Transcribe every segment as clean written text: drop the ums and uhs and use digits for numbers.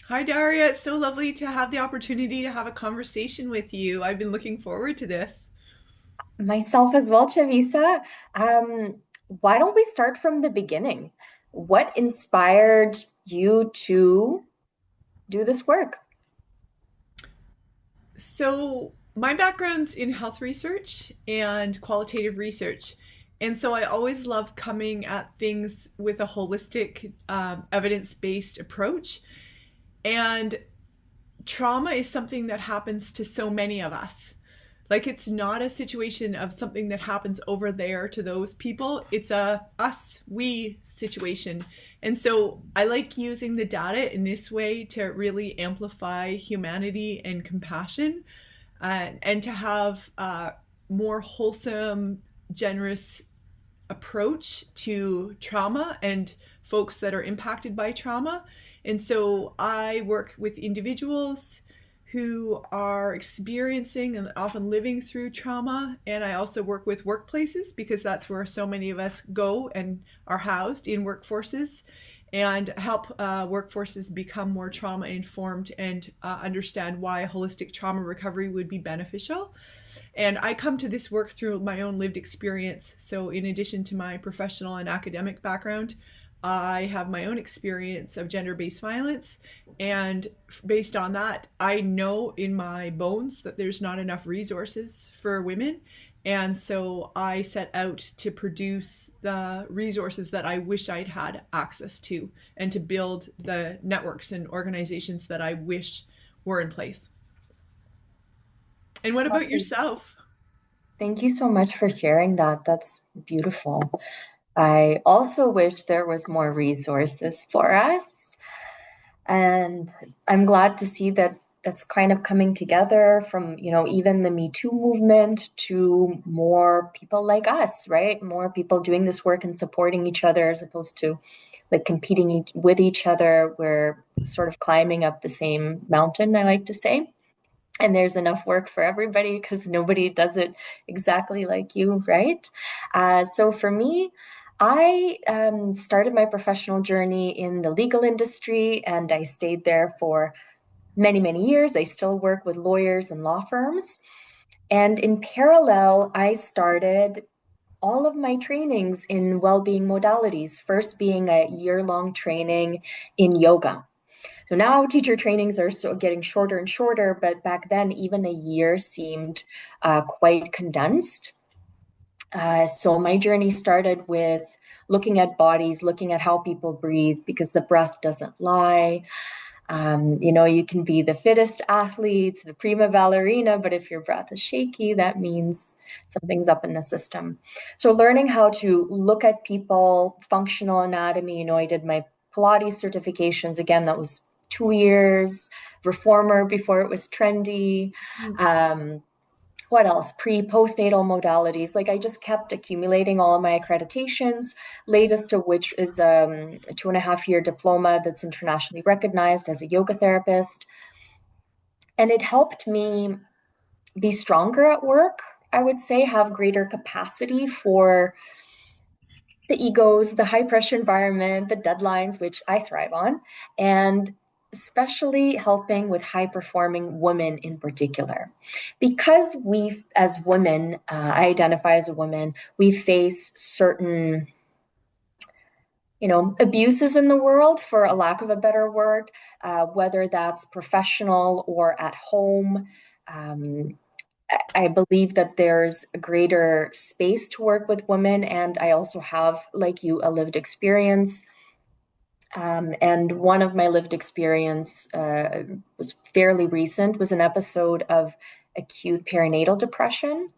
Hi, Daria. It's so lovely to have the opportunity to have a conversation with you. I've been looking forward to this. Myself as well, Chavisa. Why don't we start from the beginning? What inspired you to do this work? So, my background's in health research and qualitative research. And so I always love coming at things with a holistic, evidence based approach. And trauma is something that happens to so many of us. Like it's not a situation of something that happens over there to those people. It's a us, we situation. And so I like using the data in this way to really amplify humanity and compassion, and to have a more wholesome, generous approach to trauma and folks that are impacted by trauma. And so I work with individuals who are experiencing and often living through trauma. And I also work with workplaces because that's where so many of us go and are housed in workforces, and help workforces become more trauma informed and understand why holistic trauma recovery would be beneficial. And I come to this work through my own lived experience. So, in addition to my professional and academic background, I have my own experience of gender based violence. And based on that, I know in my bones that there's not enough resources for women. And so I set out to produce the resources that I wish I'd had access to, and to build the networks and organizations that I wish were in place. And what about Lovely. yourself? Thank you so much for sharing that. That's beautiful. I also wish there was more resources for us. And I'm glad to see that that's kind of coming together from, even the Me Too movement to more people like us, right? More people doing this work and supporting each other as opposed to like competing with each other. We're sort of climbing up the same mountain, I like to say. And there's enough work for everybody because nobody does it exactly like you, right? So for me, I started my professional journey in the legal industry and I stayed there for many, many years. I still work with lawyers and law firms. And in parallel, I started all of my trainings in well-being modalities, first being a year-long training in yoga. So now teacher trainings are getting shorter and shorter, but back then, even a year seemed quite condensed. So my journey started with looking at bodies, looking at how people breathe, because the breath doesn't lie. You can be the fittest athlete, the prima ballerina, but if your breath is shaky, that means something's up in the system. So learning how to look at people, functional anatomy, I did my Pilates certifications. Again, that was 2 years, reformer before it was trendy. Um, what else? Postnatal modalities. Like I just kept accumulating all of my accreditations, latest of which is a 2.5 year diploma that's internationally recognized as a yoga therapist. And it helped me be stronger at work, I would say, have greater capacity for the egos, the high pressure environment, the deadlines, which I thrive on, and especially helping with high performing women in particular. Because we, as women, I identify as a woman, we face certain abuses in the world, for a lack of a better word, whether that's professional or at home. Um, I believe that there's a greater space to work with women, and I also have, like you, a lived experience. And one of my lived experience was fairly recent, was an episode of acute perinatal depression.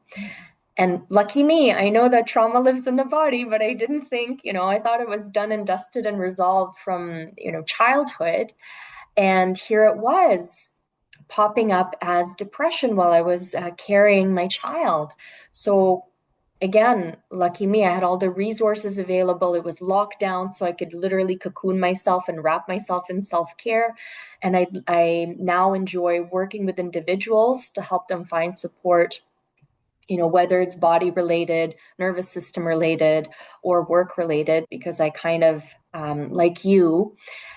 And lucky me, I know that trauma lives in the body, but I didn't think, I thought it was done and dusted and resolved from, childhood. And here it was popping up as depression while I was carrying my child. So again, lucky me, I had all the resources available. It was locked down, so I could literally cocoon myself and wrap myself in self-care. And I now enjoy working with individuals to help them find support whether it's body related, nervous system related, or work related, because I kind of, like you,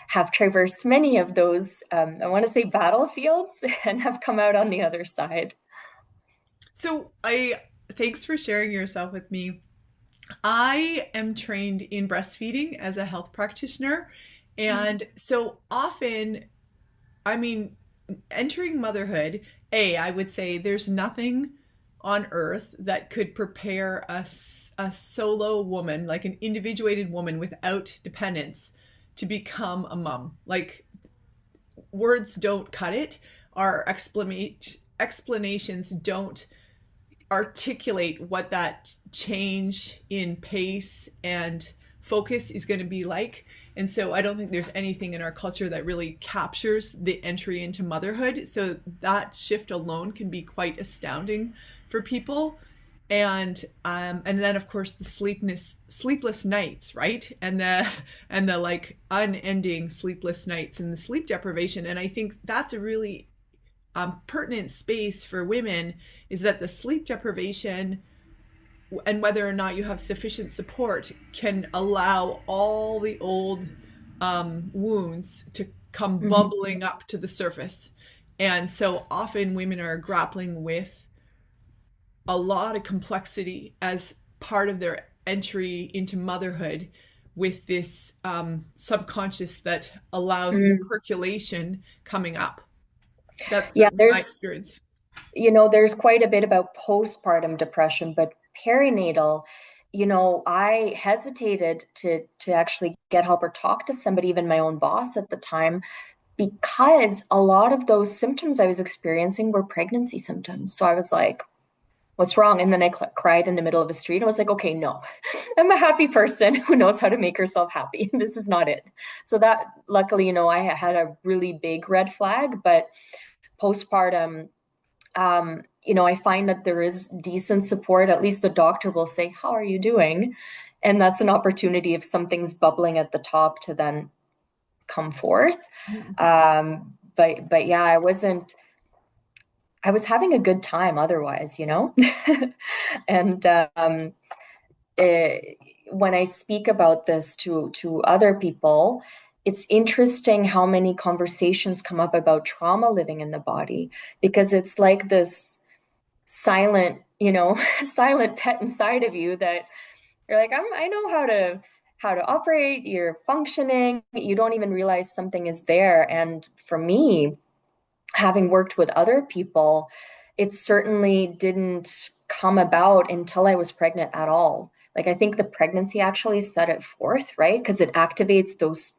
have traversed many of those, I want to say battlefields, and have come out on the other side. So I thanks for sharing yourself with me. I am trained in breastfeeding as a health practitioner. And so often, I mean, entering motherhood, I would say there's nothing on earth that could prepare a solo woman, like an individuated woman without dependence, to become a mom. Like, words don't cut it. Our explanations don't articulate what that change in pace and focus is going to be like. And so I don't think there's anything in our culture that really captures the entry into motherhood. So that shift alone can be quite astounding for people. And then of course the sleepless nights, right? And the like unending sleepless nights and the sleep deprivation. And I think that's a really pertinent space for women, is that the sleep deprivation and whether or not you have sufficient support can allow all the old wounds to come Mhm. bubbling up to the surface. And so often women are grappling with a lot of complexity as part of their entry into motherhood, with this subconscious that allows this Mm. percolation coming up. That's Yeah, certainly my experience. there's quite a bit about postpartum depression, but perinatal, I hesitated to actually get help or talk to somebody, even my own boss at the time, because a lot of those symptoms I was experiencing were pregnancy symptoms. So I was like, what's wrong? And then I cried in the middle of a street. I was like, okay, no, I'm a happy person who knows how to make herself happy. This is not it. So that, luckily, I had a really big red flag, but postpartum, I find that there is decent support. At least the doctor will say, how are you doing? And that's an opportunity if something's bubbling at the top to then come forth. But yeah, I was having a good time otherwise, and eh, when I speak about this to other people, it's interesting how many conversations come up about trauma living in the body, because it's like this silent, silent pet inside of you that you're like, I know how to operate, you're functioning, you don't even realize something is there. And for me, having worked with other people, it certainly didn't come about until I was pregnant at all. Like, I think the pregnancy actually set it forth, right? Because it activates those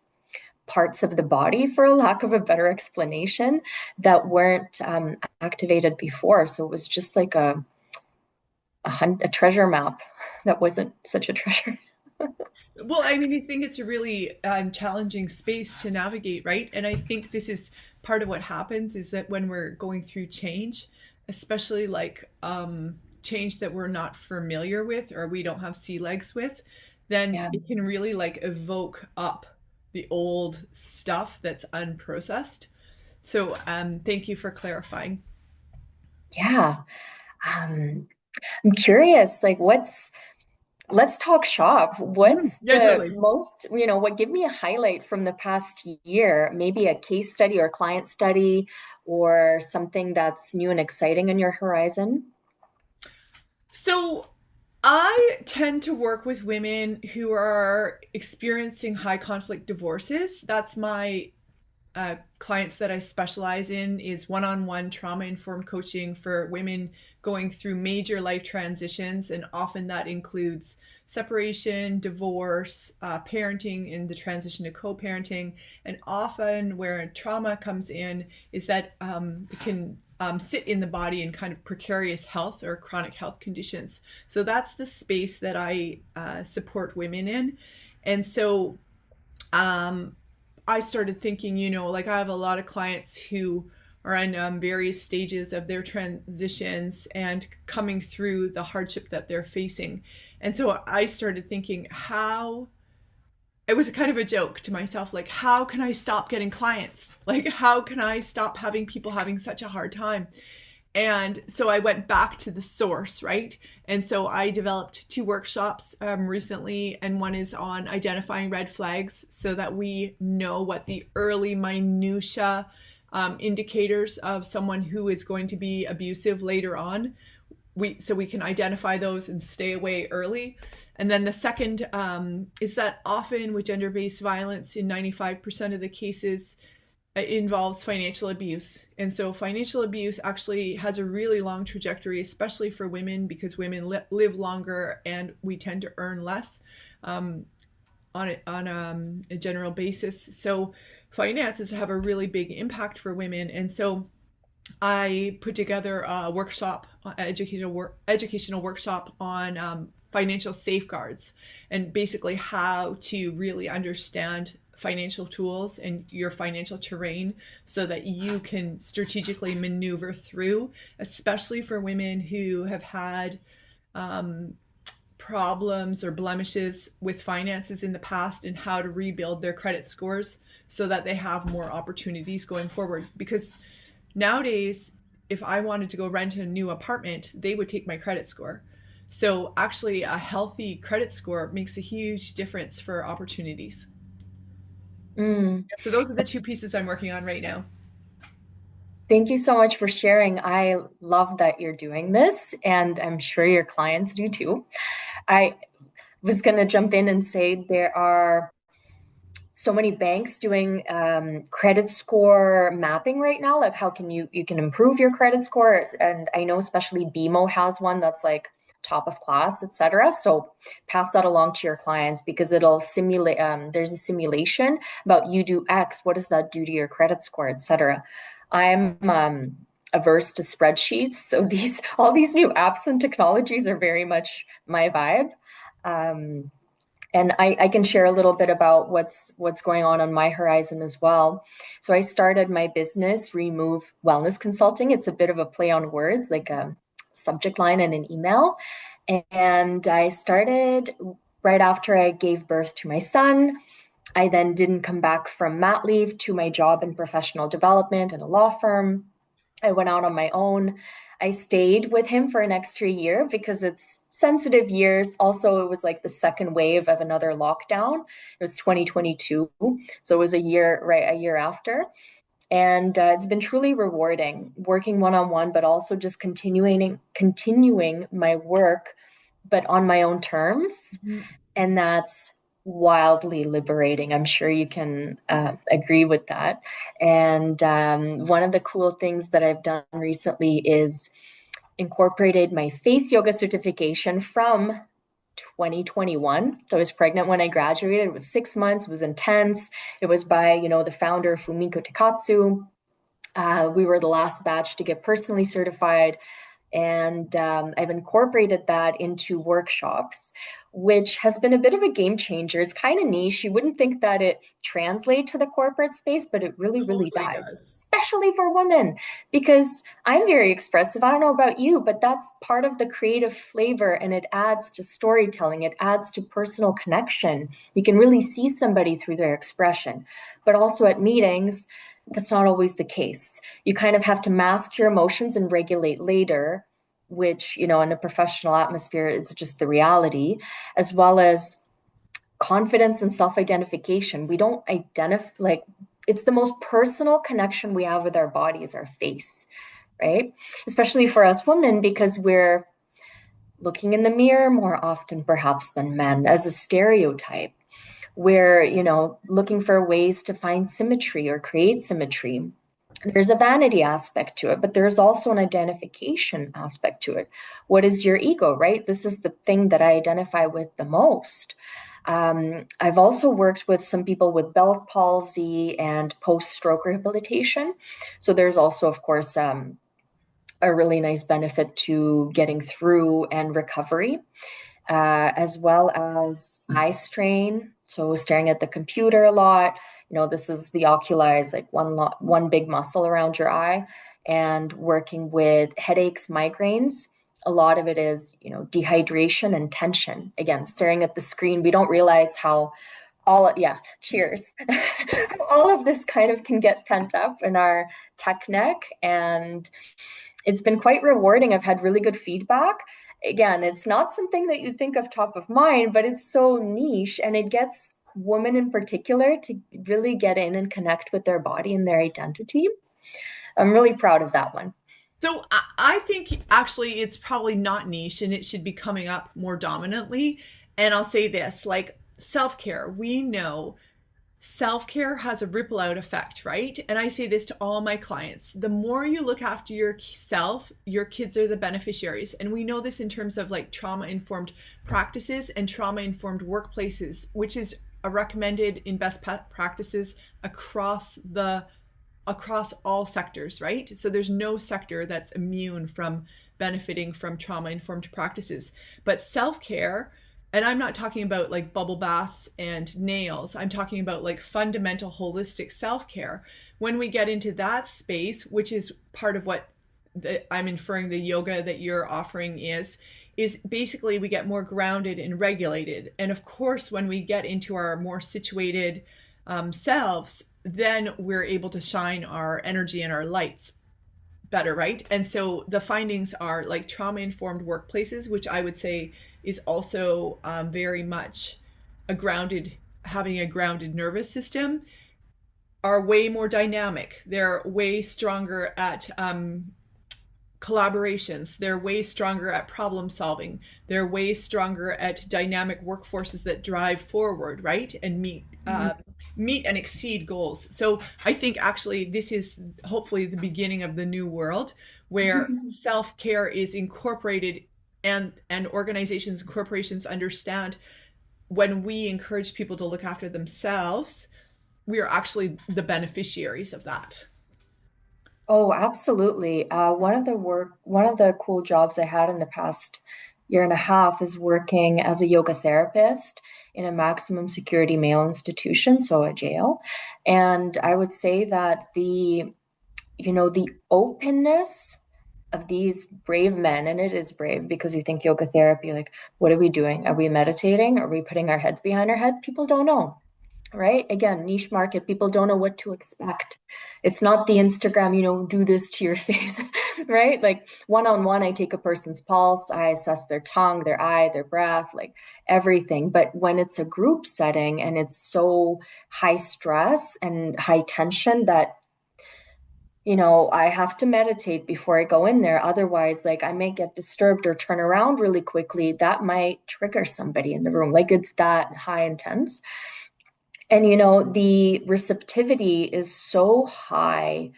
parts of the body, for a lack of a better explanation, that weren't activated before. So it was just like a treasure map that wasn't such a treasure. Well, I mean, I think it's a really challenging space to navigate, right? And I think this is part of what happens, is that when we're going through change, especially like change that we're not familiar with or we don't have sea legs with, then Yeah. it can really like evoke up the old stuff that's unprocessed. So thank you for clarifying. Yeah. I'm curious, like, let's talk shop. What's Yeah, the totally. most, give me a highlight from the past year, maybe a case study or client study or something that's new and exciting on your horizon? So I tend to work with women who are experiencing high conflict divorces. That's my clients that I specialize in, is one-on-one trauma informed coaching for women going through major life transitions, and often that includes separation, divorce, parenting in the transition to co-parenting. And often where trauma comes in is that it can sit in the body in kind of precarious health or chronic health conditions. So that's the space that I support women in. And so um, I started thinking, like I have a lot of clients who are in various stages of their transitions and coming through the hardship that they're facing. And so I started thinking, how it was a kind of a joke to myself, like, how can I stop getting clients? Like, how can I stop having people having such a hard time? And so I went back to the source, right? And so I developed two workshops recently, and one is on identifying red flags so that we know what the early minutia indicators of someone who is going to be abusive later on. We can identify those and stay away early. And then the second is that often with gender-based violence, in 95% of the cases, it involves financial abuse. And so financial abuse actually has a really long trajectory, especially for women, because women live longer and we tend to earn less um, on a general basis. So finances have a really big impact for women. And so I put together a workshop, educational workshop on financial safeguards, and basically how to really understand financial tools and your financial terrain so that you can strategically maneuver through, especially for women who have had um, problems or blemishes with finances in the past, and how to rebuild their credit scores so that they have more opportunities going forward. Because nowadays, if I wanted to go rent a new apartment, they would take my credit score. So actually, a healthy credit score makes a huge difference for opportunities. Mm. So those are the two pieces I'm working on right now. Thank you so much for sharing. I love that you're doing this, and I'm sure your clients do too. I was going to jump in and say there are so many banks doing credit score mapping right now. Like, how can you can improve your credit scores? And I know especially BMO has one that's like top of class, etc. So pass that along to your clients, because it'll simulate. There's a simulation about you do X, what does that do to your credit score, etc. I'm averse to spreadsheets, so these all these new apps and technologies are very much my vibe. Um, and I can share a little bit about what's going on my horizon as well. So I started my business, Remove Wellness Consulting. It's a bit of a play on words, like a subject line and an email. And I started right after I gave birth to my son. I then didn't come back from mat leave to my job in professional development in a law firm. I went out on my own. I stayed with him for an extra year because it's sensitive years. Also, it was like the second wave of another lockdown. It was 2022. So it was a year after. And it's been truly rewarding working one-on-one, but also just continuing my work, but on my own terms. Mhm. And that's wildly liberating. I'm sure you can agree with that. And one of the cool things that I've done recently is incorporated my face yoga certification from 2021. So I was pregnant when I graduated. It was 6 months. It was intense. It was by, the founder, Fumiko Takatsu. We were the last batch to get personally certified. And I've incorporated that into workshops, which has been a bit of a game changer. It's kind of niche. You wouldn't think that it translates to the corporate space, but it really, really Totally does, does. especially for women, because I'm very expressive. I don't know about you, but that's part of the creative flavor, and it adds to storytelling. It adds to personal connection. You can really see somebody through their expression, but also at meetings, that's not always the case. You kind of have to mask your emotions and regulate later, which, in a professional atmosphere, it's just the reality, as well as confidence and self-identification. We don't identify, like, it's the most personal connection we have with our body is our face, right? Especially for us women, because we're looking in the mirror more often, perhaps, than men as a stereotype. We're, looking for ways to find symmetry or create symmetry. There's a vanity aspect to it, but there's also an identification aspect to it. What is your ego, right? This is the thing that I identify with the most. I've also worked with some people with Bell's palsy and post-stroke rehabilitation. So there's also, of course, a really nice benefit to getting through and recovery, as well as eye strain. So staring at the computer a lot. This is the oculi, is like one big muscle around your eye, and working with headaches, migraines. A lot of it is, dehydration and tension. Again, staring at the screen, we don't realize how cheers. All of this kind of can get pent up in our tech neck, and it's been quite rewarding. I've had really good feedback. Again, it's not something that you think of top of mind, but it's so niche, and it gets women in particular to really get in and connect with their body and their identity. I'm really proud of that one. So I think actually it's probably not niche and it should be coming up more dominantly. And I'll say this, like self care, we know self care has a ripple out effect, right? And I say this to all my clients, the more you look after yourself, your kids are the beneficiaries. And we know this in terms of like trauma informed practices and trauma informed workplaces, which is a recommended in best practices across all sectors, right? So there's no sector that's immune from benefiting from trauma informed practices. But self care, and I'm not talking about like bubble baths and nails, I'm talking about like fundamental holistic self care. When we get into that space, which is part of what I'm inferring the yoga that you're offering is basically we get more grounded and regulated. And of course, when we get into our more situated selves, then we're able to shine our energy and our lights better, right? And so the findings are like trauma informed workplaces, which I would say is also very much a grounded, having a grounded nervous system, are way more dynamic. They're way stronger at collaborations. They're way stronger at problem solving. They're way stronger at dynamic workforces that drive forward, right? And meet and exceed goals. So I think actually this is hopefully the beginning of the new world where self-care is incorporated, and organizations and corporations understand when we encourage people to look after themselves, we are actually the beneficiaries of that. Oh, absolutely. One of the cool jobs I had in the past year and a half is working as a yoga therapist in a maximum security male institution, so a jail. And I would say that the openness of these brave men, and it is brave because you think yoga therapy, like, what are we doing? Are we meditating? Are we putting our heads behind our head? People don't know, right? Again, niche market, people don't know what to expect. It's not the Instagram, do this to your face, right? Like one-on-one, I take a person's pulse, I assess their tongue, their eye, their breath, like everything. But when it's a group setting and it's so high stress and high tension that I have to meditate before I go in there. Otherwise, like I may get disturbed or turn around really quickly. That might trigger somebody in the room. Like it's that high intense. And the receptivity is so high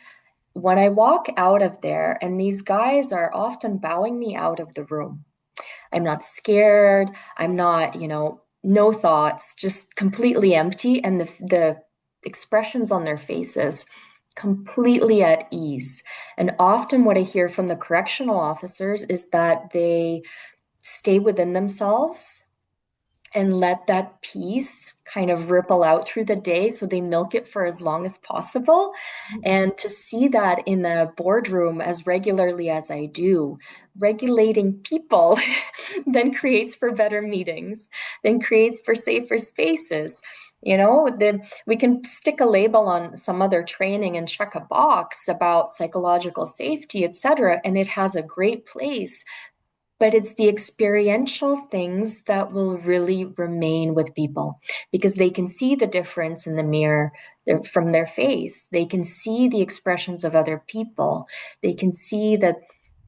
when I walk out of there, and these guys are often bowing me out of the room. I'm not scared. I'm not, no thoughts, just completely empty. And the expressions on their faces completely at ease. And often what I hear from the correctional officers is that they stay within themselves and let that peace kind of ripple out through the day. So they milk it for as long as possible. And to see that in a boardroom as regularly as I do, regulating people then creates for better meetings, then creates for safer spaces. We can stick a label on some other training and check a box about psychological safety, etc., and it has a great place. But it's the experiential things that will really remain with people because they can see the difference in the mirror from their face. They can see the expressions of other people. They can see that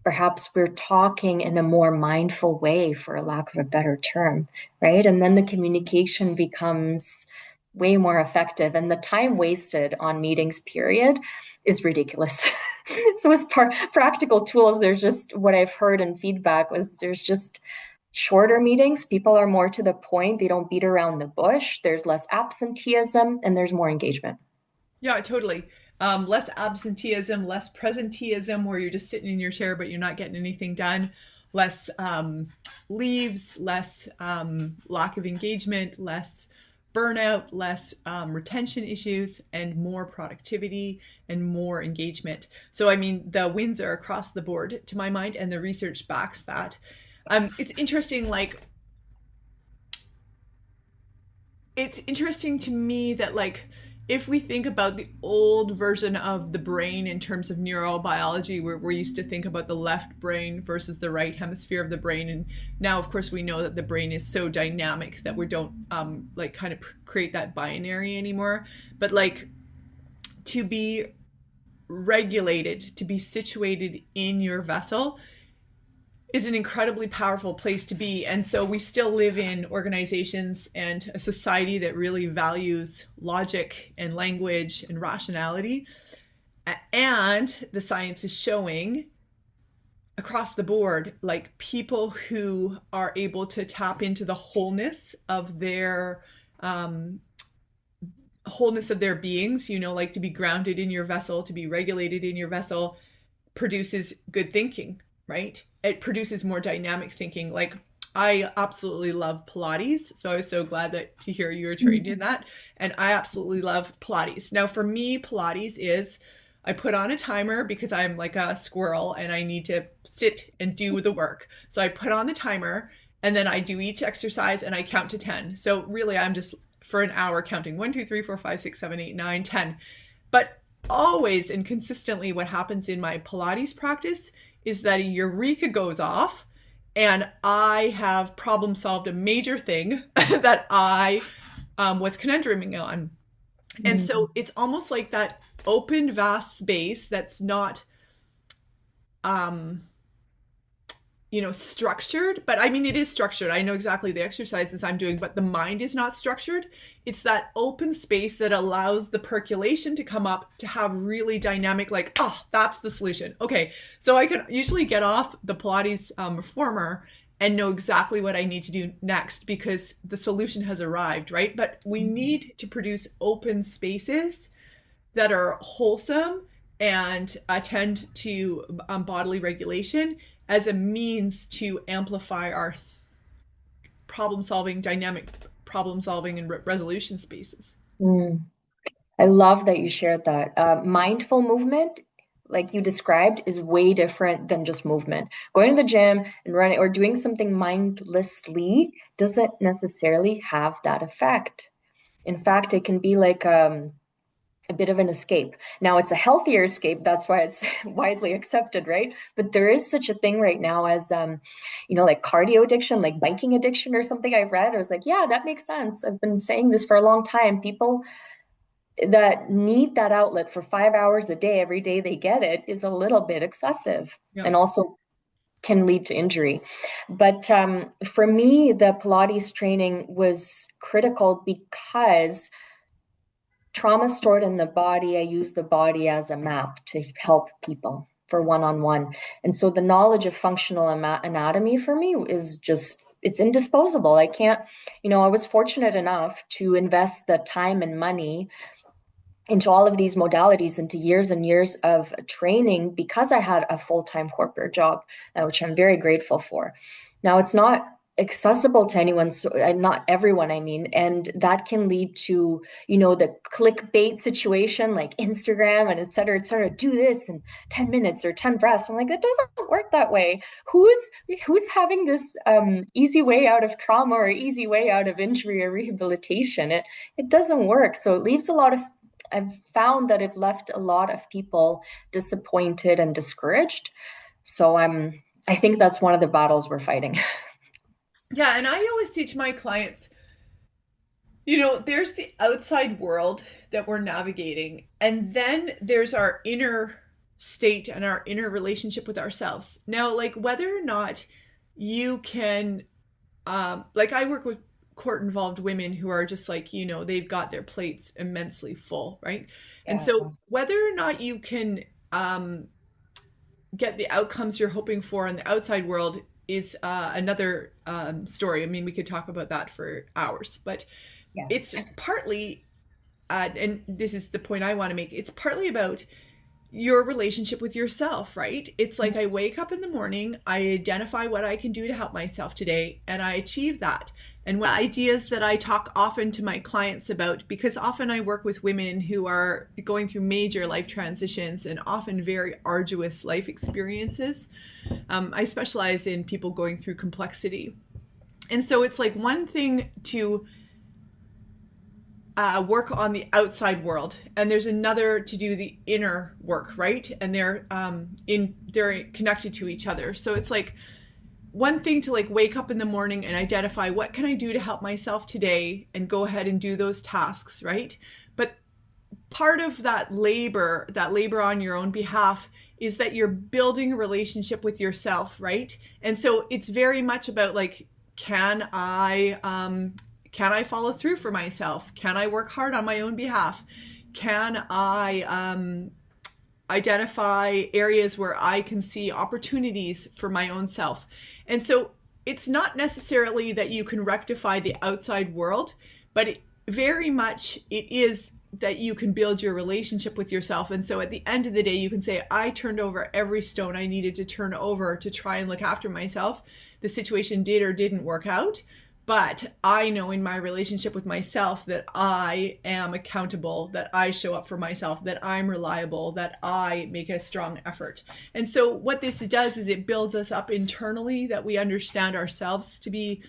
perhaps we're talking in a more mindful way, for a lack of a better term, right? And then the communication becomes way more effective. And the time wasted on meetings, period, is ridiculous. So as practical tools, there's just what I've heard and feedback was there's just shorter meetings. People are more to the point. They don't beat around the bush. There's less absenteeism and there's more engagement. Yeah, totally. Less absenteeism, less presenteeism, where you're just sitting in your chair but you're not getting anything done. Less leaves, less lack of engagement, less burnout, less retention issues, and more productivity and more engagement. So, I mean, the wins are across the board to my mind, and the research backs that. It's interesting, like, it's interesting to me that, like, if we think about the old version of the brain in terms of neurobiology, where we used to think about the left brain versus the right hemisphere of the brain, and now, of course, we know that the brain is so dynamic that we don't like kind of create that binary anymore. But like to be regulated, to be situated in your vessel is an incredibly powerful place to be. And so we still live in organizations and a society that really values logic and language and rationality. And the science is showing across the board, like people who are able to tap into the um, wholeness of their beings, you know, like to be grounded in your vessel, to be regulated in your vessel, produces good thinking, right? It produces more dynamic thinking. Like I absolutely love Pilates. So I was so glad to hear you were trained in that. And I absolutely love Pilates. Now for me, Pilates is I put on a timer because I'm like a squirrel and I need to sit and do the work. So I put on the timer and then I do each exercise and I count to 10. So really I'm just for an hour counting 1, 2, 3, 4, 5, 6, 7, 8, 9, 10. But always and consistently what happens in my Pilates practice is that a eureka goes off and I have problem solved a major thing that I was conundruming on. And so it's almost like that open, vast space that's not, um, you know, structured. But I mean, it is structured. I know exactly the exercises I'm doing, but the mind is not structured. It's that open space that allows the percolation to come up to have really dynamic, like, oh, that's the solution. Okay. So I can usually get off the Pilates reformer and know exactly what I need to do next because the solution has arrived, right? But we need to produce open spaces that are wholesome and attend to bodily regulation as a means to amplify our problem solving, dynamic problem solving, and resolution spaces. Mm. I love that you shared that. Mindful movement, like you described, is way different than just movement. Going to the gym and running or doing something mindlessly doesn't necessarily have that effect. In fact, it can be like a bit of an escape. Now, it's a healthier escape. That's why it's widely accepted, right? But there is such a thing right now as, like cardio addiction, like biking addiction or something I've read. I was like, yeah, that makes sense. I've been saying this for a long time. People that need that outlet for 5 hours a day, every day they get it, is a little bit excessive Yeah. and also can lead to injury. But for me, the Pilates training was critical because trauma stored in the body, I use the body as a map to help people for one-on-one. And so the knowledge of functional anatomy for me is just, it's indisposable. I can't, I was fortunate enough to invest the time and money into all of these modalities, into years and years of training because I had a full-time corporate job, which I'm very grateful for. Now, it's not accessible to anyone, so not everyone, I mean, and that can lead to, the clickbait situation like Instagram and et cetera, do this in 10 minutes or 10 breaths. I'm like, it doesn't work that way. Who's having this easy way out of trauma or easy way out of injury or rehabilitation? It doesn't work. So it leaves I've found that it left a lot of people disappointed and discouraged. So I think that's one of the battles we're fighting. Yeah. And I always teach my clients, there's the outside world that we're navigating, and then there's our inner state and our inner relationship with ourselves. Now, like whether or not you can, like I work with court involved women who are just like, they've got their plates immensely full, right? And Yeah. so whether or not you can get the outcomes you're hoping for in the outside world is another story. I mean, we could talk about that for hours, but Yes. it's partly, and this is the point I want to make, it's partly about your relationship with yourself, right? It's like I wake up in the morning, I identify what I can do to help myself today, and I achieve that. And what ideas that I talk often to my clients about, because often I work with women who are going through major life transitions and often very arduous life experiences. I specialize in people going through complexity. And so it's like one thing to work on the outside world, and there's another to do the inner work, right? And they're connected to each other. So it's like one thing to like wake up in the morning and identify what can I do to help myself today and go ahead and do those tasks, right? But part of that labor on your own behalf is that you're building a relationship with yourself, right? And so it's very much about like, can I follow through for myself? Can I work hard on my own behalf? Can I identify areas where I can see opportunities for my own self? And so it's not necessarily that you can rectify the outside world, but very much it is that you can build your relationship with yourself. And so at the end of the day, you can say, I turned over every stone I needed to turn over to try and look after myself. The situation did or didn't work out, but I know in my relationship with myself that I am accountable, that I show up for myself, that I'm reliable, that I make a strong effort. And so what this does is it builds us up internally, that we understand ourselves to be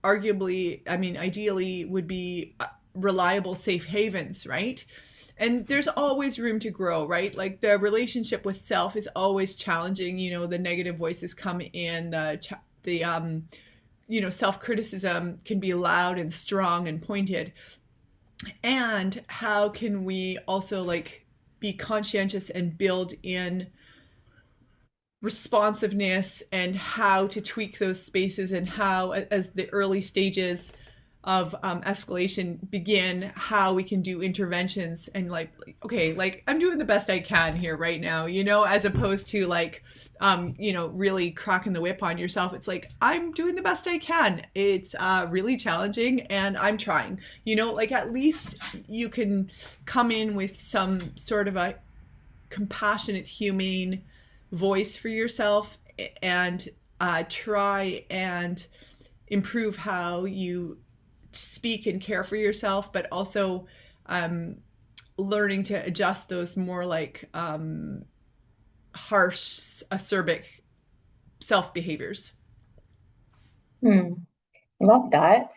arguably, I mean, ideally would be reliable, safe havens, right? And there's always room to grow, right? Like the relationship with self is always challenging. You know, the negative voices come in, self-criticism can be loud and strong and pointed. And how can we also like be conscientious and build in responsiveness and how to tweak those spaces, and how, as the early stages of escalation begin, how we can do interventions and like, okay, like I'm doing the best I can here right now, as opposed to like, really cracking the whip on yourself. It's like, I'm doing the best I can. It's really challenging and I'm trying, like at least you can come in with some sort of a compassionate, humane voice for yourself and try and improve how you speak and care for yourself, but also learning to adjust those more like harsh, acerbic self behaviors. Love that.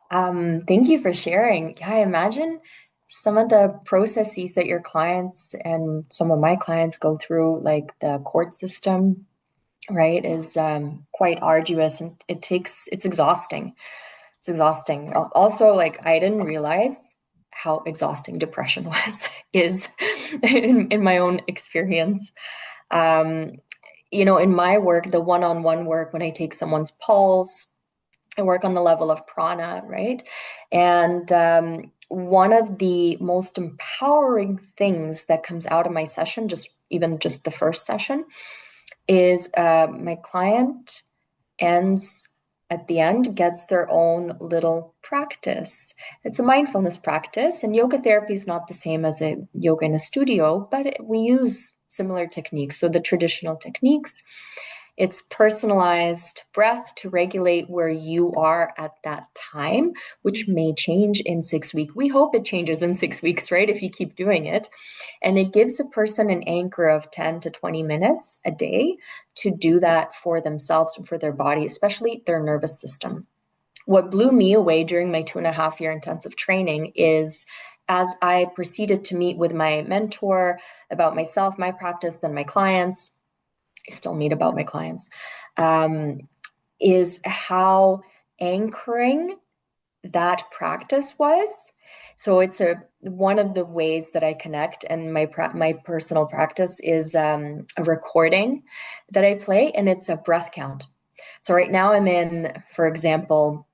Thank you for sharing. Yeah, I imagine some of the processes that your clients and some of my clients go through, like the court system, right, is quite arduous, and it's exhausting. It's exhausting. Also, like I didn't realize how exhausting depression is in my own experience. In my work, the one-on-one work, when I take someone's pulse, I work on the level of prana, right? And one of the most empowering things that comes out of my session, just the first session, is my client ends at the end, gets their own little practice. It's a mindfulness practice, and yoga therapy is not the same as a yoga in a studio, but we use similar techniques. So the traditional techniques, it's personalized breath to regulate where you are at that time, which may change in 6 weeks. We hope it changes in 6 weeks, right? If you keep doing it. And it gives a person an anchor of 10 to 20 minutes a day to do that for themselves and for their body, especially their nervous system. What blew me away during my 2.5-year intensive training is, as I proceeded to meet with my mentor about myself, my practice, then my clients, I still meet about my clients, is how anchoring that practice was. So it's one of the ways that I connect, and my personal practice is a recording that I play, and it's a breath count. So right now I'm in, for example,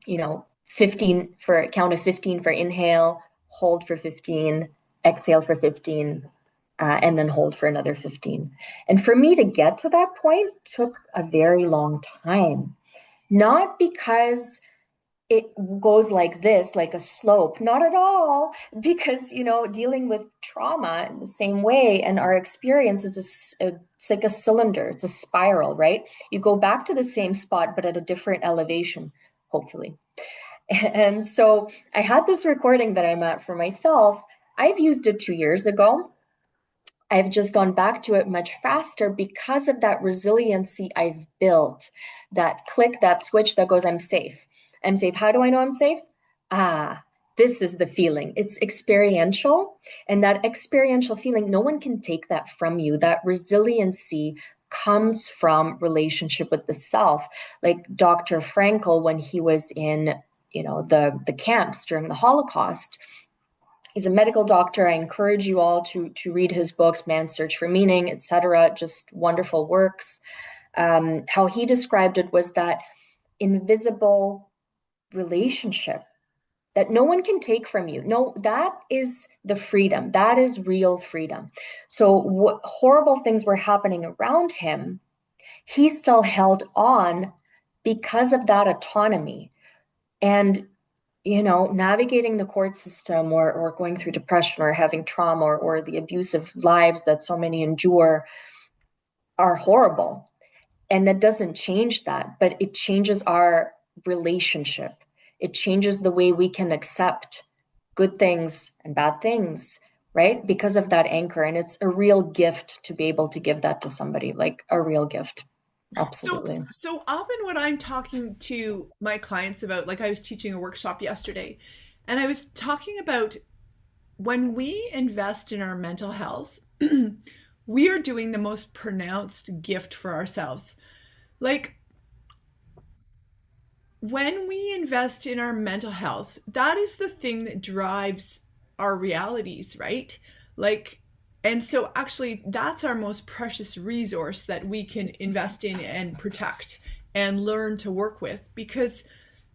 15 for a count of 15 for inhale, hold for 15, exhale for 15, and then hold for another 15. And for me to get to that point took a very long time, not because it goes like this, like a slope, not at all, because, dealing with trauma in the same way, and our experience is it's like a cylinder, it's a spiral, right? You go back to the same spot, but at a different elevation, hopefully. And so I had this recording that I'm at for myself. I've used it 2 years ago. I've just gone back to it much faster because of that resiliency I've built, that click, that switch that goes, I'm safe. I'm safe. How do I know I'm safe? this is the feeling. It's experiential. And that experiential feeling, no one can take that from you. That resiliency comes from relationship with the self. Like Dr. Frankl, when he was in, the camps during the Holocaust, he's a medical doctor. I encourage you all to read his books, Man's Search for Meaning, etc. Just wonderful works. How he described it was that invisible relationship that no one can take from you. No, that is the freedom. That is real freedom. So what horrible things were happening around him, he still held on because of that autonomy. And navigating the court system or going through depression or having trauma or the abusive lives that so many endure are horrible. And that doesn't change that, but it changes our relationship. It changes the way we can accept good things and bad things, right? Because of that anchor. And it's a real gift to be able to give that to somebody, like a real gift. Absolutely. So often when I'm talking to my clients about, like I was teaching a workshop yesterday, and I was talking about when we invest in our mental health, we are doing the most pronounced gift for ourselves. Like when we invest in our mental health, that is the thing that drives our realities, right? Like, and so actually, that's our most precious resource that we can invest in and protect and learn to work with, because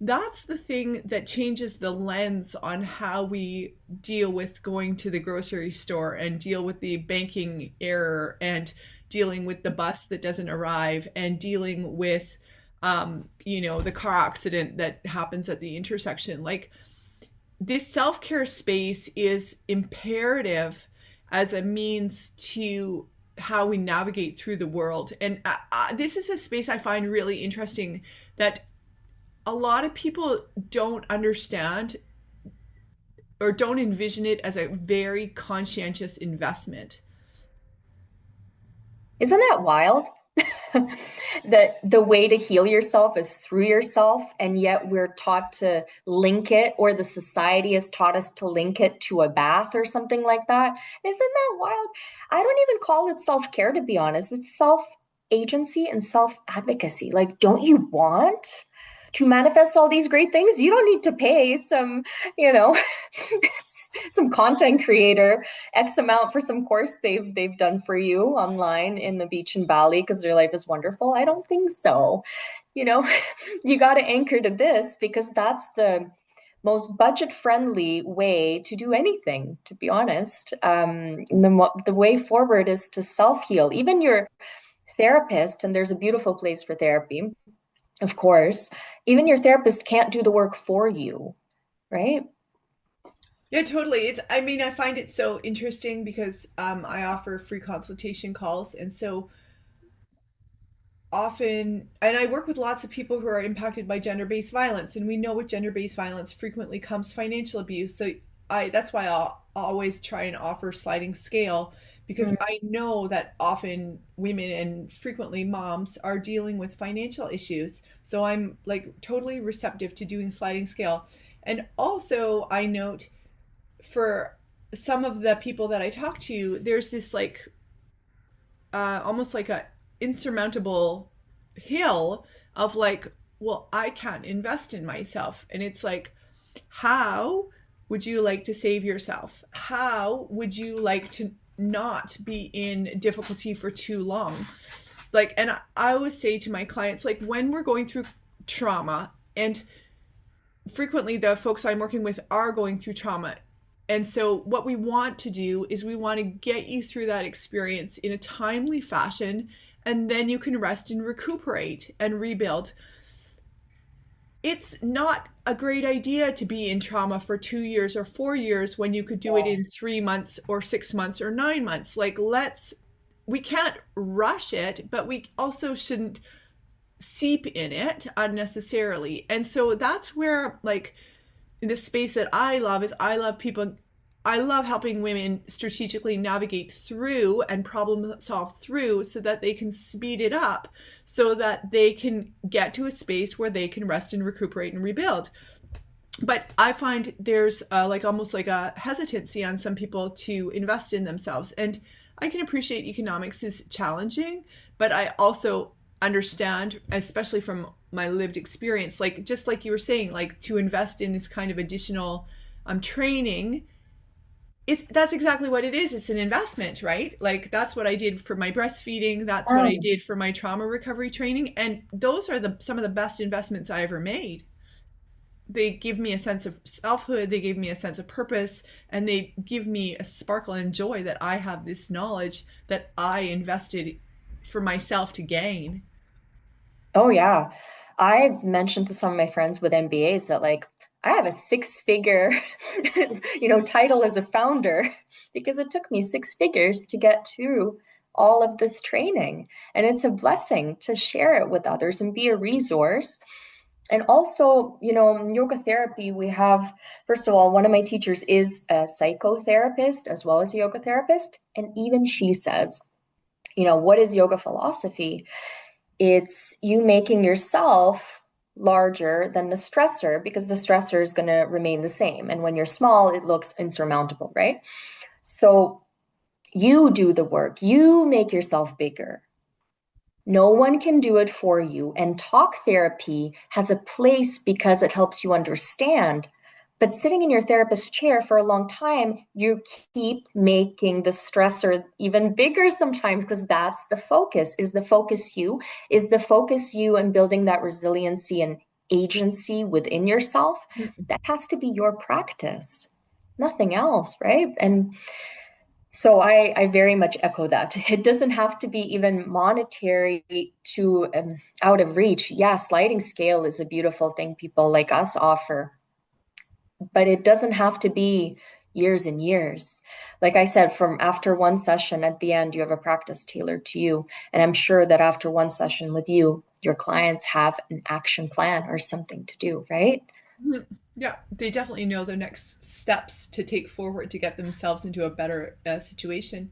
that's the thing that changes the lens on how we deal with going to the grocery store and deal with the banking error and dealing with the bus that doesn't arrive and dealing with the car accident that happens at the intersection. Like, this self-care space is imperative as a means to how we navigate through the world. And this is a space I find really interesting, that a lot of people don't understand or don't envision it as a very conscientious investment. Isn't that wild? The way to heal yourself is through yourself, and yet we're taught to link it, or the society has taught us to link it to a bath or something like that. Isn't that wild? I don't even call it self-care, to be honest. It's self-agency and self-advocacy. Like, don't you want to manifest all these great things? You don't need to pay some, you know, some content creator X amount for some course they've done for you online in the beach in Bali because their life is wonderful. I don't think so. You know, you got to anchor to this because that's the most budget friendly way to do anything, to be honest. The way forward is to self heal. Even your therapist, and there's a beautiful place for therapy, of course, even your therapist can't do the work for you, right? Yeah, totally. I mean, I find it so interesting because I offer free consultation calls. And so often, and I work with lots of people who are impacted by gender-based violence, and we know with gender-based violence frequently comes financial abuse. So that's why I'll always try and offer sliding scale, because Mm. I know that often women and frequently moms are dealing with financial issues. So I'm like totally receptive to doing sliding scale. And also I note, for some of the people that I talk to, there's this like almost like a insurmountable hill of like, well, I can't invest in myself. And it's like, how would you like to save yourself? How would you like to not be in difficulty for too long? Like, and I always say to my clients, like, when we're going through trauma, and frequently the folks I'm working with are going through trauma. And so what we want to do is we want to get you through that experience in a timely fashion, and then you can rest and recuperate and rebuild. It's not a great idea to be in trauma for 2 years or 4 years when you could do it in 3 months or 6 months or 9 months. Like, we can't rush it, but we also shouldn't seep in it unnecessarily. And so that's where, like, the space that I love is I love helping women strategically navigate through and problem solve through so that they can speed it up, so that they can get to a space where they can rest and recuperate and rebuild. But I find there's like almost like a hesitancy on some people to invest in themselves. And I can appreciate economics is challenging, but I also understand, especially from my lived experience, like just like you were saying, like to invest in this kind of additional training, that's exactly what it is. It's an investment, right? Like that's what I did for my breastfeeding. That's what I Um, did for my trauma recovery training. And those are some of the best investments I ever made. They give me a sense of selfhood, they give me a sense of purpose, and they give me a sparkle and joy that I have this knowledge that I invested for myself to gain. oh yeah. I mentioned to some of my friends with MBAs that like I have a six-figure, title as a founder because it took me six figures to get through all of this training. And it's a blessing to share it with others and be a resource. And also, yoga therapy, we have, first of all, one of my teachers is a psychotherapist as well as a yoga therapist. And even she says, what is yoga philosophy? It's you making yourself larger than the stressor because the stressor is going to remain the same. And when you're small, it looks insurmountable, right? So you do the work, you make yourself bigger. No one can do it for you. And talk therapy has a place because it helps you understand. But sitting in your therapist's chair for a long time, you keep making the stressor even bigger sometimes because that's the focus. Is the focus you? Is the focus you and building that resiliency and agency within yourself? That has to be your practice, nothing else, right? And so I very much echo that. It doesn't have to be even monetary to out of reach. Yeah, sliding scale is a beautiful thing people like us offer, but it doesn't have to be years and years. Like I said, from after one session at the end, you have a practice tailored to you. And I'm sure that after one session with you, your clients have an action plan or something to do, right? Mhm. Yeah, they definitely know the next steps to take forward to get themselves into a better situation.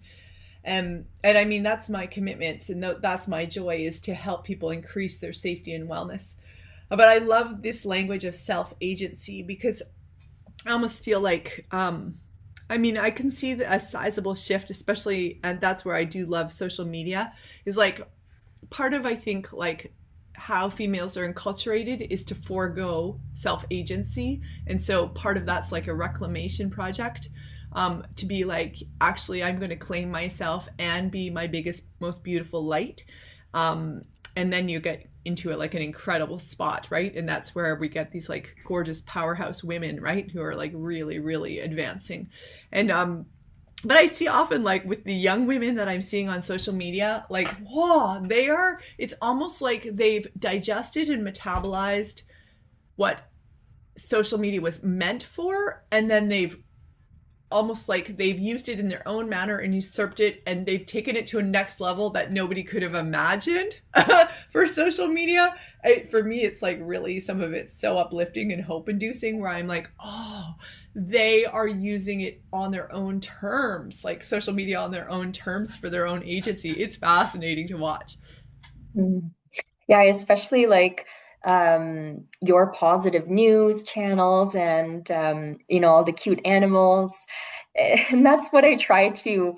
And I mean, that's my commitments, and that's my joy is to help people increase their safety and wellness. But I love this language of self agency because I almost feel like, I mean, I can see a sizable shift, especially, and that's where I do love social media, is like part of, I think, like how females are enculturated is to forego self agency. And so part of that's like a reclamation project, to be like, actually, I'm going to claim myself and be my biggest, most beautiful light. Um, and then you get into it like an incredible spot, right? And that's where we get these like gorgeous powerhouse women, right? Who are like really, really advancing. And but I see often like with the young women that I'm seeing on social media, like, whoa, it's almost like they've digested and metabolized what social media was meant for. And then they've almost like they've used it in their own manner and usurped it, and they've taken it to a next level that nobody could have imagined for social media. For me, it's like really some of it's so uplifting and hope inducing where I'm like, oh, they are using it on their own terms, like social media on their own terms for their own agency. It's fascinating to watch. Mm. Yeah, especially like your positive news channels and all the cute animals. And that's what I try to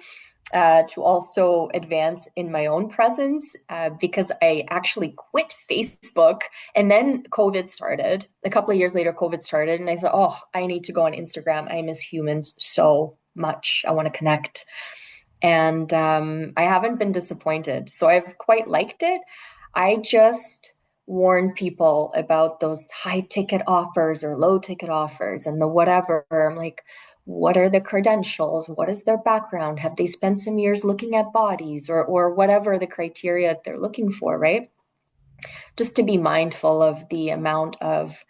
also advance in my own presence because I actually quit Facebook and then COVID started. A couple of years later, COVID started, and I said, oh, I need to go on Instagram. I miss humans so much. I want to connect. And I haven't been disappointed. So I've quite liked it. I just warn people about those high ticket offers or low ticket offers and the whatever. I'm like, what are the credentials? What is their background? Have they spent some years looking at bodies or whatever the criteria they're looking for, right? Just to be mindful of the amount of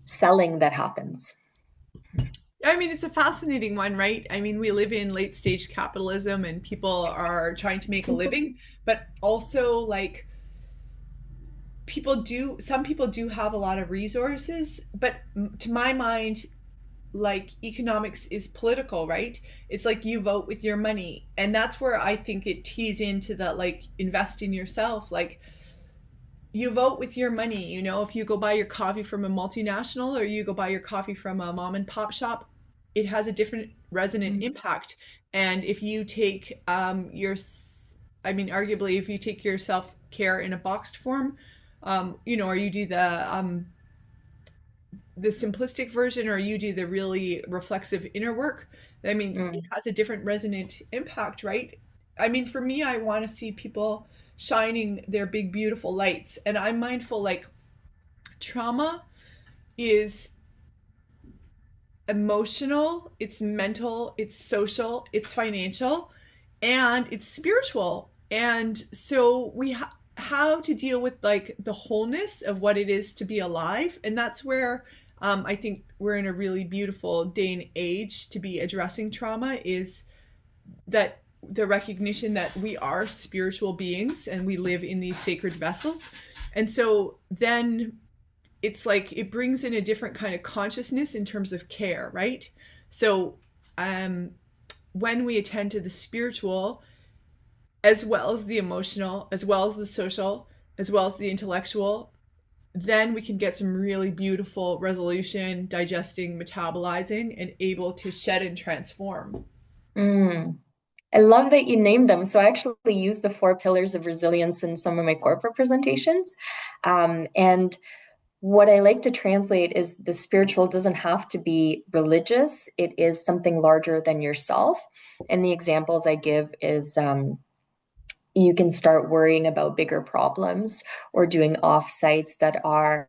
selling that happens. I mean, it's a fascinating one, right? I mean, we live in late stage capitalism and people are trying to make a living, but also like some people do have a lot of resources, but to my mind, like economics is political, right? It's like you vote with your money. And that's where I think it tees into that, like invest in yourself. Like you vote with your money. You know, if you go buy your coffee from a multinational or you go buy your coffee from a mom and pop shop, it has a different resonant Mm. impact. And if you take I mean, arguably, if you take your self care in a boxed form, you know, or you do the simplistic version or you do the really reflexive inner work, I mean, it Mm. has a different resonant impact, right? I mean, for me, I want to see people shining their big, beautiful lights. And I'm mindful like trauma is emotional, it's mental, it's social, it's financial, and it's spiritual. And so how to deal with like the wholeness of what it is to be alive. And that's where I think we're in a really beautiful day and age to be addressing trauma is that the recognition that we are spiritual beings and we live in these sacred vessels. And so then it's like it brings in a different kind of consciousness in terms of care, right? So um, when we attend to the spiritual, as well as the emotional, as well as the social, as well as the intellectual, then we can get some really beautiful resolution, digesting, metabolizing, and able to shed and transform. Mm. I love that you named them. So I actually use the 4 pillars of resilience in some of my corporate presentations. And what I like to translate is the spiritual doesn't have to be religious. It is something larger than yourself. And the examples I give is you can start worrying about bigger problems or doing offsites that are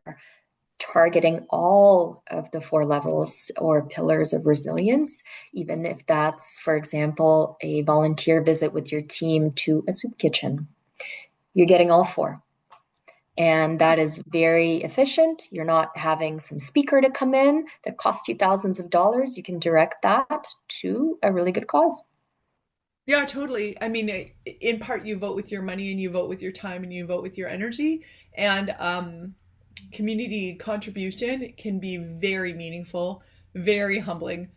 targeting all of the 4 levels or pillars of resilience, even if that's, for example, a volunteer visit with your team to a soup kitchen. You're getting all 4. And that is very efficient. You're not having some speaker to come in that cost you thousands of dollars. You can direct that to a really good cause. Yeah, totally. I mean, in part, you vote with your money and you vote with your time and you vote with your energy. And community contribution can be very meaningful, very humbling,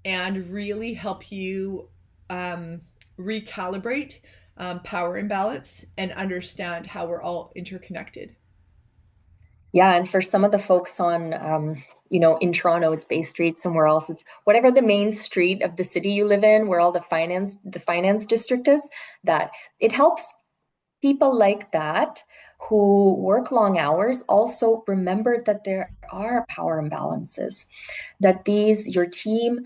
and really help you um, recalibrate power imbalance and understand how we're all interconnected. Yeah, and for some of the folks on, in Toronto, it's Bay Street. Somewhere else, it's whatever the main street of the city you live in, where all the finance district is. That it helps people like that who work long hours also remember that there are power imbalances. That your team,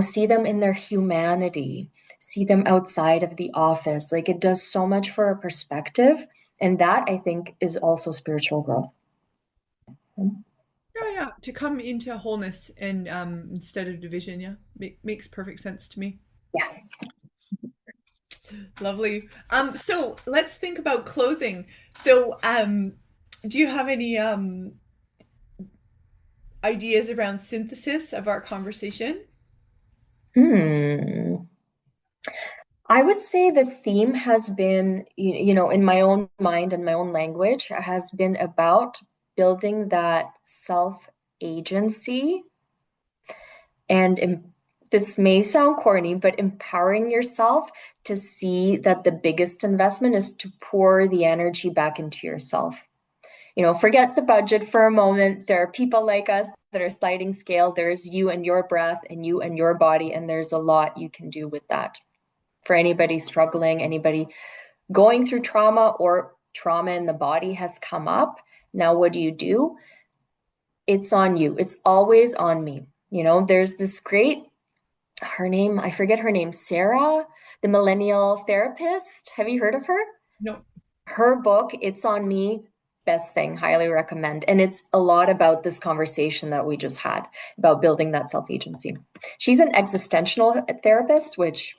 see them in their humanity, see them outside of the office. Like it does so much for a perspective, and that I think is also spiritual growth. Yeah, yeah. To come into wholeness and instead of division, yeah, makes perfect sense to me. Yes. Lovely. So let's think about closing. So, do you have any ideas around synthesis of our conversation? Hmm. I would say the theme has been, in my own mind and my own language, has been about building that self agency and this may sound corny, but empowering yourself to see that the biggest investment is to pour the energy back into yourself. Forget the budget for a moment. There are people like us that are sliding scale. There's you and your breath and you and your body, and there's a lot you can do with that. For anybody struggling, anybody going through trauma or trauma in the body has come up. Now, what do? It's on you. It's always on me. There's this great, I forget her name, Sarah, the millennial therapist. Have you heard of her? No. Her book, It's on Me, best thing, highly recommend. And it's a lot about this conversation that we just had about building that self-agency. She's an existential therapist, which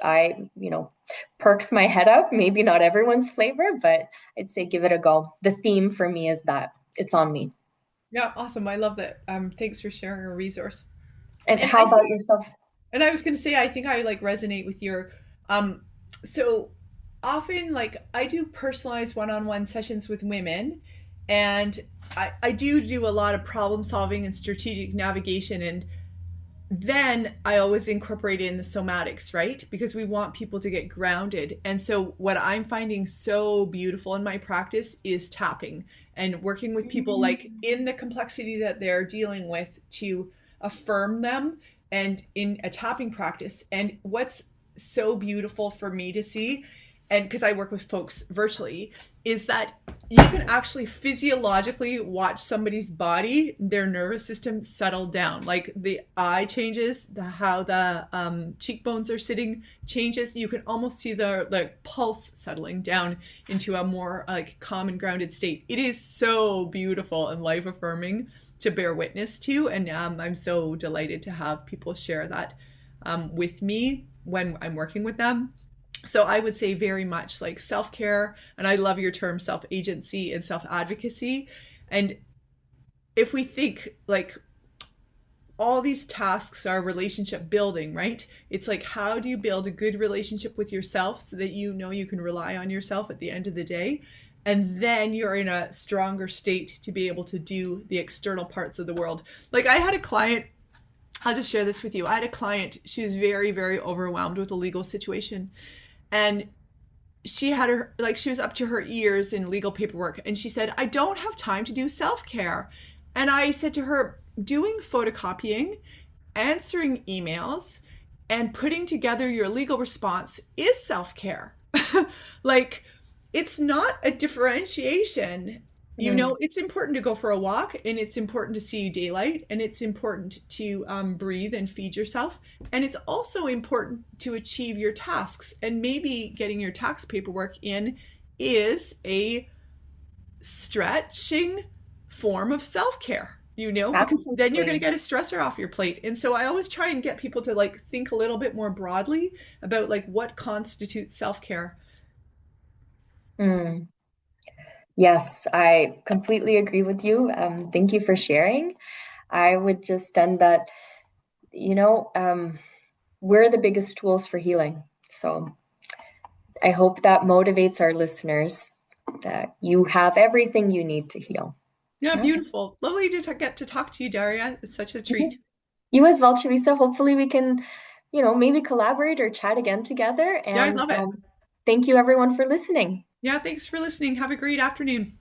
perks my head up. Maybe not everyone's flavor, but I'd say give it a go. The theme for me is that it's on me. Yeah, awesome. I love that. Thanks for sharing a resource. And And how I about think, yourself? and I was going to say, I think I like resonate with your, um, so often like I do personalized one-on-one sessions with women, and I do a lot of problem solving and strategic navigation, and then I always incorporate in the somatics, right? Because we want people to get grounded. And so, what I'm finding so beautiful in my practice is tapping and working with people like in the complexity that they're dealing with to affirm them and in a tapping practice. And what's so beautiful for me to see, and because I work with folks virtually, is that you can actually physiologically watch somebody's body, their nervous system settle down. Like the eye changes, how the cheekbones are sitting changes. You can almost see the like pulse settling down into a more like calm and grounded state. It is so beautiful and life affirming to bear witness to, and I'm so delighted to have people share that with me when I'm working with them. So I would say very much like self-care, and I love your term self-agency and self-advocacy. And if we think like all these tasks are relationship building, right? It's like, how do you build a good relationship with yourself so that you know you can rely on yourself at the end of the day? And then you're in a stronger state to be able to do the external parts of the world. Like I had a client, I'll just share this with you. I had a client, she was very, very overwhelmed with a legal situation. And she had her, like, she was up to her ears in legal paperwork. And she said, I don't have time to do self care. And I said to her, doing photocopying, answering emails, and putting together your legal response is self care. Like, it's not a differentiation. You Mm, know, it's important to go for a walk, and it's important to see daylight, and it's important to breathe and feed yourself. And it's also important to achieve your tasks. And maybe getting your tax paperwork in is a stretching form of self care, you know, because then you're going to absolutely. get a stressor off your plate. And so I always try and get people to like think a little bit more broadly about like what constitutes self care. Mm. Yes, I completely agree with you. Thank you for sharing. I would just end that, you know, we're the biggest tools for healing. So I hope that motivates our listeners that you have everything you need to heal. Yeah, Yeah. beautiful. Lovely to get to talk to you, Daria. It's such a Mhm. treat. You as well, Chavisa. Hopefully we can, maybe collaborate or chat again together. Yeah, I And love it. thank you everyone for listening. Yeah, thanks for listening. Have a great afternoon.